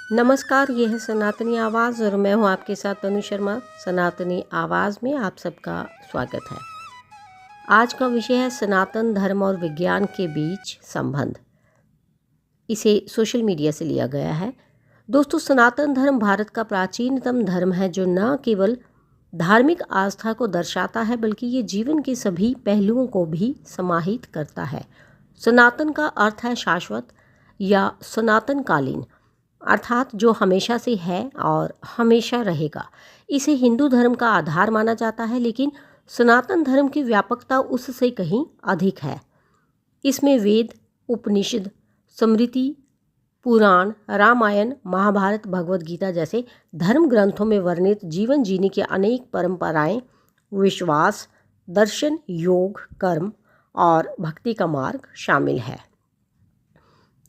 नमस्कार, ये है सनातनी आवाज़ और मैं हूँ आपके साथ तनु शर्मा। सनातनी आवाज़ में आप सबका स्वागत है। आज का विषय है सनातन धर्म और विज्ञान के बीच संबंध। इसे सोशल मीडिया से लिया गया है। दोस्तों, सनातन धर्म भारत का प्राचीनतम धर्म है जो न केवल धार्मिक आस्था को दर्शाता है बल्कि ये जीवन के सभी पहलुओं को भी समाहित करता है। सनातन का अर्थ है शाश्वत या सनातनकालीन, अर्थात जो हमेशा से है और हमेशा रहेगा। इसे हिंदू धर्म का आधार माना जाता है, लेकिन सनातन धर्म की व्यापकता उससे कहीं अधिक है। इसमें वेद, उपनिषद, स्मृति, पुराण, रामायण, महाभारत, भगवद गीता जैसे धर्म ग्रंथों में वर्णित जीवन जीने की अनेक परंपराएं, विश्वास, दर्शन, योग, कर्म और भक्ति का मार्ग शामिल है।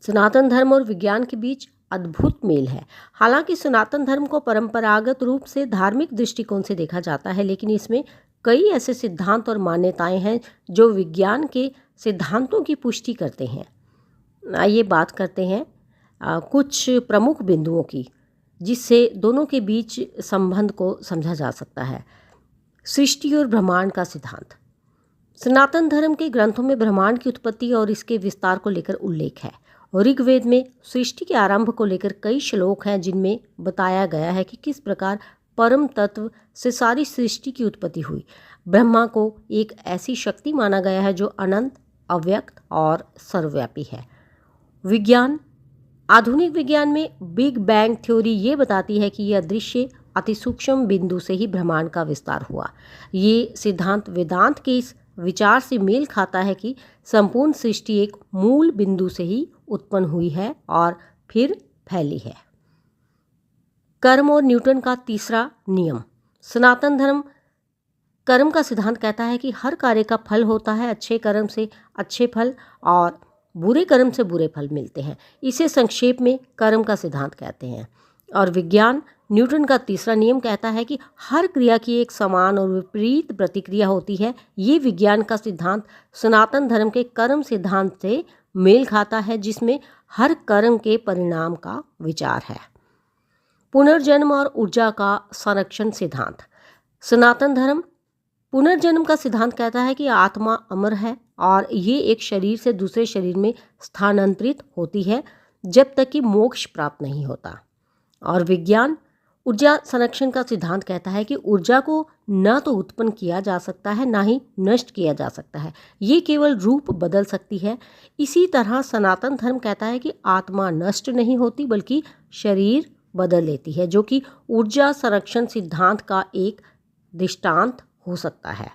सनातन धर्म और विज्ञान के बीच अद्भुत मेल है। हालांकि सनातन धर्म को परंपरागत रूप से धार्मिक दृष्टिकोण से देखा जाता है, लेकिन इसमें कई ऐसे सिद्धांत और मान्यताएं हैं जो विज्ञान के सिद्धांतों की पुष्टि करते हैं। आइए बात करते हैं कुछ प्रमुख बिंदुओं की, जिससे दोनों के बीच संबंध को समझा जा सकता है। सृष्टि और ब्रह्मांड का सिद्धांत। सनातन धर्म के ग्रंथों में ब्रह्मांड की उत्पत्ति और इसके विस्तार को लेकर उल्लेख है। ऋग्वेद में सृष्टि के आरंभ को लेकर कई श्लोक हैं जिनमें बताया गया है कि किस प्रकार परम तत्व से सारी सृष्टि की उत्पत्ति हुई। ब्रह्मा को एक ऐसी शक्ति माना गया है जो अनंत, अव्यक्त और सर्वव्यापी है। विज्ञान। आधुनिक विज्ञान में बिग बैंग थ्योरी ये बताती है कि यह दृश्य अति सूक्ष्म बिंदु से ही ब्रह्मांड का विस्तार हुआ। ये सिद्धांत वेदांत के इस विचार से मेल खाता है कि संपूर्ण सृष्टि एक मूल बिंदु से ही उत्पन्न हुई है और फिर फैली है। कर्म और न्यूटन का तीसरा नियम। सनातन धर्म कर्म का सिद्धांत कहता है कि हर कार्य का फल होता है। अच्छे कर्म से अच्छे फल और बुरे कर्म से बुरे फल मिलते हैं। इसे संक्षेप में कर्म का सिद्धांत कहते हैं। और विज्ञान। न्यूटन का तीसरा नियम कहता है कि हर क्रिया की एक समान और विपरीत प्रतिक्रिया होती है। ये विज्ञान का सिद्धांत सनातन धर्म के कर्म सिद्धांत से मेल खाता है, जिसमें हर कर्म के परिणाम का विचार है। पुनर्जन्म और ऊर्जा का संरक्षण सिद्धांत। सनातन धर्म पुनर्जन्म का सिद्धांत कहता है कि आत्मा अमर है और ये एक शरीर से दूसरे शरीर में स्थानांतरित होती है जब तक कि मोक्ष प्राप्त नहीं होता। और विज्ञान। ऊर्जा संरक्षण का सिद्धांत कहता है कि ऊर्जा को न तो उत्पन्न किया जा सकता है, ना ही नष्ट किया जा सकता है। ये केवल रूप बदल सकती है। इसी तरह सनातन धर्म कहता है कि आत्मा नष्ट नहीं होती बल्कि शरीर बदल लेती है, जो कि ऊर्जा संरक्षण सिद्धांत का एक दृष्टांत हो सकता है।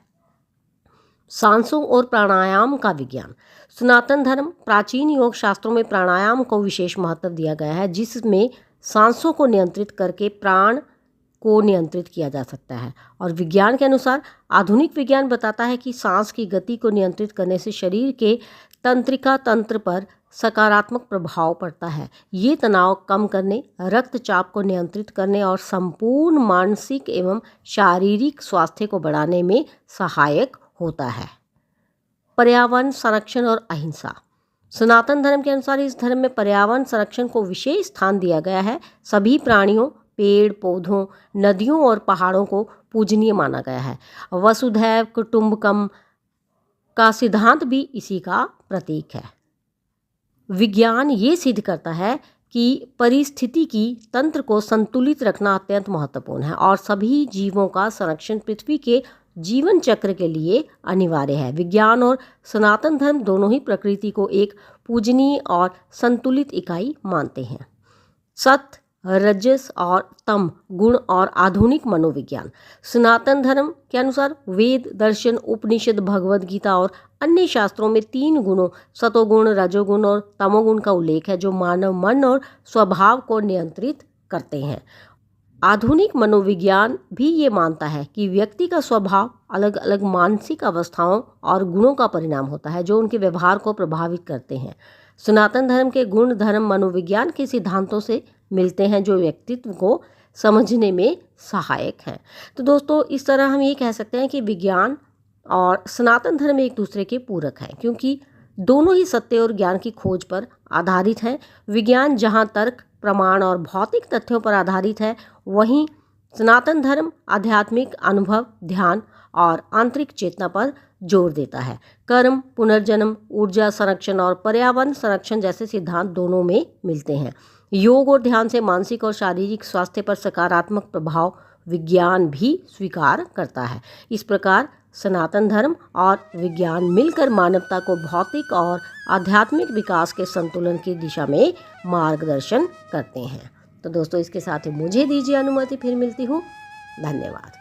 सांसों और प्राणायाम का विज्ञान। सनातन धर्म प्राचीन योग शास्त्रों में प्राणायाम को विशेष महत्व दिया गया है, जिसमें सांसों को नियंत्रित करके प्राण को नियंत्रित किया जा सकता है। और विज्ञान के अनुसार आधुनिक विज्ञान बताता है कि सांस की गति को नियंत्रित करने से शरीर के तंत्रिका तंत्र पर सकारात्मक प्रभाव पड़ता है। ये तनाव कम करने, रक्तचाप को नियंत्रित करने और संपूर्ण मानसिक एवं शारीरिक स्वास्थ्य को बढ़ाने में सहायक होता है। पर्यावरण संरक्षण और अहिंसा। सनातन धर्म के अनुसार इस धर्म में पर्यावरण संरक्षण को विशेष स्थान दिया गया है। सभी प्राणियों, पेड़ पौधों, नदियों और पहाड़ों को पूजनीय माना गया है। वसुधैव कुटुंबकम का सिद्धांत भी इसी का प्रतीक है। विज्ञान ये सिद्ध करता है कि पारिस्थितिकी तंत्र को संतुलित रखना अत्यंत महत्वपूर्ण है और सभी जीवों का संरक्षण पृथ्वी के जीवन चक्र के लिए अनिवार्य है। विज्ञान और सनातन धर्म दोनों ही प्रकृति को एक पूजनीय और संतुलित इकाई मानते हैं। सत्य, रजस और तम गुण और आधुनिक मनोविज्ञान। सनातन धर्म के अनुसार वेद, दर्शन, उपनिषद, भगवद गीता और अन्य शास्त्रों में 3 गुणों सतोगुण, रजोगुण और तमोगुण का उल्लेख है जो मानव मन और स्वभाव को नियंत्रित करते हैं। आधुनिक मनोविज्ञान भी ये मानता है कि व्यक्ति का स्वभाव अलग अलग मानसिक अवस्थाओं और गुणों का परिणाम होता है जो उनके व्यवहार को प्रभावित करते हैं। सनातन धर्म के गुण धर्म मनोविज्ञान के सिद्धांतों से मिलते हैं जो व्यक्तित्व को समझने में सहायक हैं। तो दोस्तों, इस तरह हम ये कह सकते हैं कि विज्ञान और सनातन धर्म एक दूसरे के पूरक हैं, क्योंकि दोनों ही सत्य और ज्ञान की खोज पर आधारित हैं। विज्ञान जहाँ तर्क, प्रमाण और भौतिक तथ्यों पर आधारित है, वहीं सनातन धर्म आध्यात्मिक अनुभव, ध्यान और आंतरिक चेतना पर जोर देता है। कर्म, पुनर्जन्म, ऊर्जा संरक्षण और पर्यावरण संरक्षण जैसे सिद्धांत दोनों में मिलते हैं। योग और ध्यान से मानसिक और शारीरिक स्वास्थ्य पर सकारात्मक प्रभाव विज्ञान भी स्वीकार करता है। इस प्रकार सनातन धर्म और विज्ञान मिलकर मानवता को भौतिक और आध्यात्मिक विकास के संतुलन की दिशा में मार्गदर्शन करते हैं। तो दोस्तों, इसके साथ ही मुझे दीजिए अनुमति, फिर मिलती हूँ। धन्यवाद।